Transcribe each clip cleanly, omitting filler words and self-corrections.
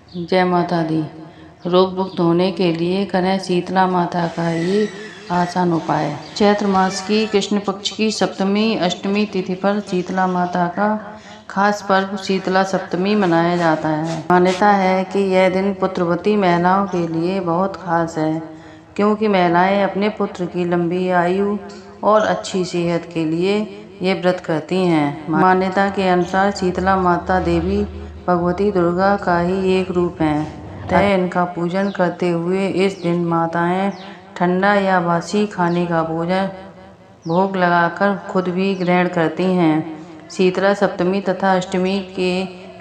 जय माता दी। रोग मुक्त होने के लिए करें शीतला माता का ये आसान उपाय। चैत्र मास की कृष्ण पक्ष की सप्तमी अष्टमी तिथि पर शीतला माता का खास पर्व शीतला सप्तमी मनाया जाता है। मान्यता है कि यह दिन पुत्रवती महिलाओं के लिए बहुत खास है, क्योंकि महिलाएं अपने पुत्र की लंबी आयु और अच्छी सेहत के लिए ये व्रत करती हैं। मान्यता के अनुसार शीतला माता देवी भगवती दुर्गा का ही एक रूप है, अतः इनका पूजन करते हुए इस दिन माताएं ठंडा या बासी खाने का भोग लगाकर खुद भी ग्रहण करती हैं। शीतला सप्तमी तथा अष्टमी के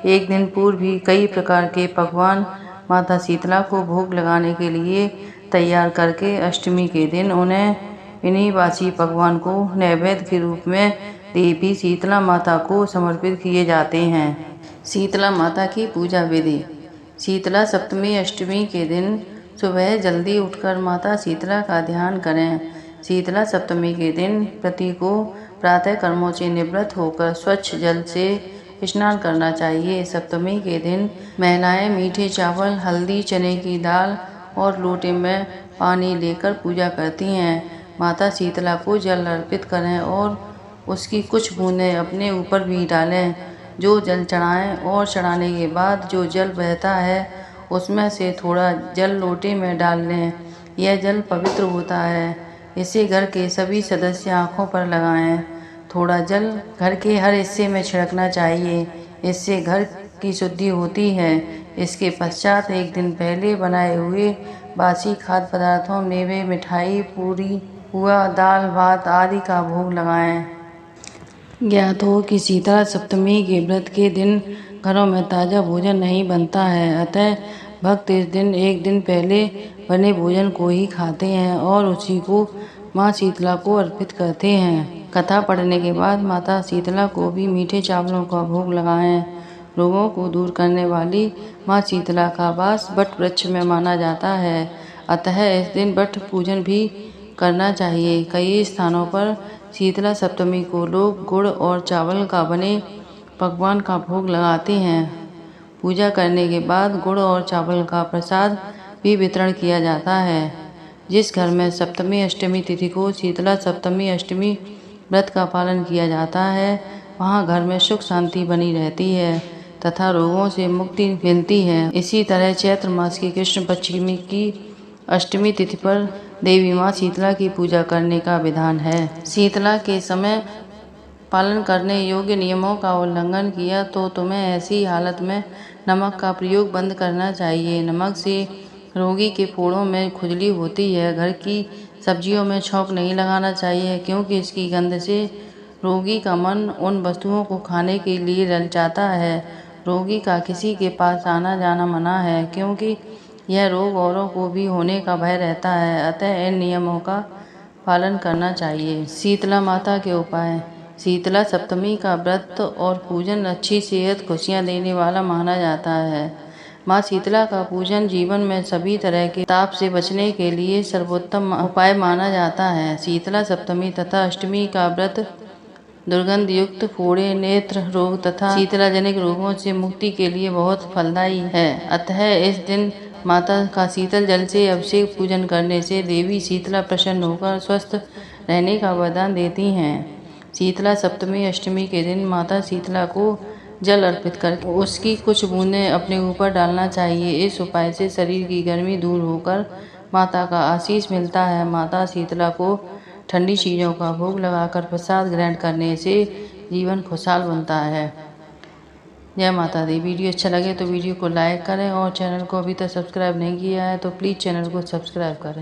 एक दिन पूर्व भी कई प्रकार के पकवान माता शीतला को भोग लगाने के लिए तैयार करके अष्टमी के दिन इन्हीं बासी पकवान को नैवेद्य के रूप में देवी शीतला माता को समर्पित किए जाते हैं। शीतला माता की पूजा विधि। शीतला सप्तमी अष्टमी के दिन सुबह जल्दी उठकर माता शीतला का ध्यान करें। शीतला सप्तमी के दिन पति को प्रातः कर्मों से निवृत्त होकर स्वच्छ जल से स्नान करना चाहिए। सप्तमी के दिन महिलाएं मीठे चावल, हल्दी, चने की दाल और लोटे में पानी लेकर पूजा करती हैं। माता शीतला को जल अर्पित करें और उसकी कुछ बूंदें अपने ऊपर भी डालें। जो जल चढ़ाएं और चढ़ाने के बाद जो जल बहता है उसमें से थोड़ा जल लोटे में डाल लें। यह जल पवित्र होता है, इसे घर के सभी सदस्य आँखों पर लगाएं। थोड़ा जल घर के हर हिस्से में छिड़कना चाहिए, इससे घर की शुद्धि होती है। इसके पश्चात एक दिन पहले बनाए हुए बासी खाद्य पदार्थों, मेवे, मिठाई, पूरी, पुआ, दाल, भात आदि का भोग लगाएं। ज्ञात हो कि शीतला सप्तमी के व्रत के दिन घरों में ताज़ा भोजन नहीं बनता है, अतः भक्त इस दिन एक दिन पहले बने भोजन को ही खाते हैं और उसी को माँ शीतला को अर्पित करते हैं। कथा पढ़ने के बाद माता शीतला को भी मीठे चावलों का भोग लगाएं। रोगों को दूर करने वाली माँ शीतला का वास वट वृक्ष में माना जाता है, अतः इस दिन वट पूजन भी करना चाहिए। कई स्थानों पर शीतला सप्तमी को लोग गुड़ और चावल का बने पकवान का भोग लगाते हैं। पूजा करने के बाद गुड़ और चावल का प्रसाद भी वितरण किया जाता है। जिस घर में सप्तमी अष्टमी तिथि को शीतला सप्तमी अष्टमी व्रत का पालन किया जाता है, वहाँ घर में सुख शांति बनी रहती है तथा रोगों से मुक्ति मिलती है। इसी तरह चैत्र मास की कृष्ण पक्ष की अष्टमी तिथि पर देवी माँ शीतला की पूजा करने का विधान है। शीतला के समय पालन करने योग्य नियमों का उल्लंघन किया तो तुम्हें ऐसी हालत में नमक का प्रयोग बंद करना चाहिए। नमक से रोगी के फोड़ों में खुजली होती है। घर की सब्जियों में छौंक नहीं लगाना चाहिए, क्योंकि इसकी गंध से रोगी का मन उन वस्तुओं को खाने के लिए ललचाता है। रोगी का किसी के पास आना जाना मना है, क्योंकि यह रोग औरों को भी होने का भय रहता है, अतः इन नियमों का पालन करना चाहिए। शीतला माता के उपाय। शीतला सप्तमी का व्रत और पूजन अच्छी सेहत, खुशियाँ देने वाला माना जाता है। माँ शीतला का पूजन जीवन में सभी तरह के ताप से बचने के लिए सर्वोत्तम उपाय माना जाता है। शीतला सप्तमी तथा अष्टमी का व्रत दुर्गंध युक्त फोड़े, नेत्र रोग तथा शीतलाजनित रोगों से मुक्ति के लिए बहुत फलदायी है, अतः इस दिन माता का शीतल जल से अभिषेक पूजन करने से देवी शीतला प्रसन्न होकर स्वस्थ रहने का वरदान देती हैं। शीतला सप्तमी अष्टमी के दिन माता शीतला को जल अर्पित करके उसकी कुछ बूंदें अपने ऊपर डालना चाहिए। इस उपाय से शरीर की गर्मी दूर होकर माता का आशीष मिलता है। माता शीतला को ठंडी चीज़ों का भोग लगाकर प्रसाद ग्रहण करने से जीवन खुशहाल बनता है। जय माता दी। वीडियो अच्छा लगे तो वीडियो को लाइक करें और चैनल को अभी तक सब्सक्राइब नहीं किया है तो प्लीज़ चैनल को सब्सक्राइब करें।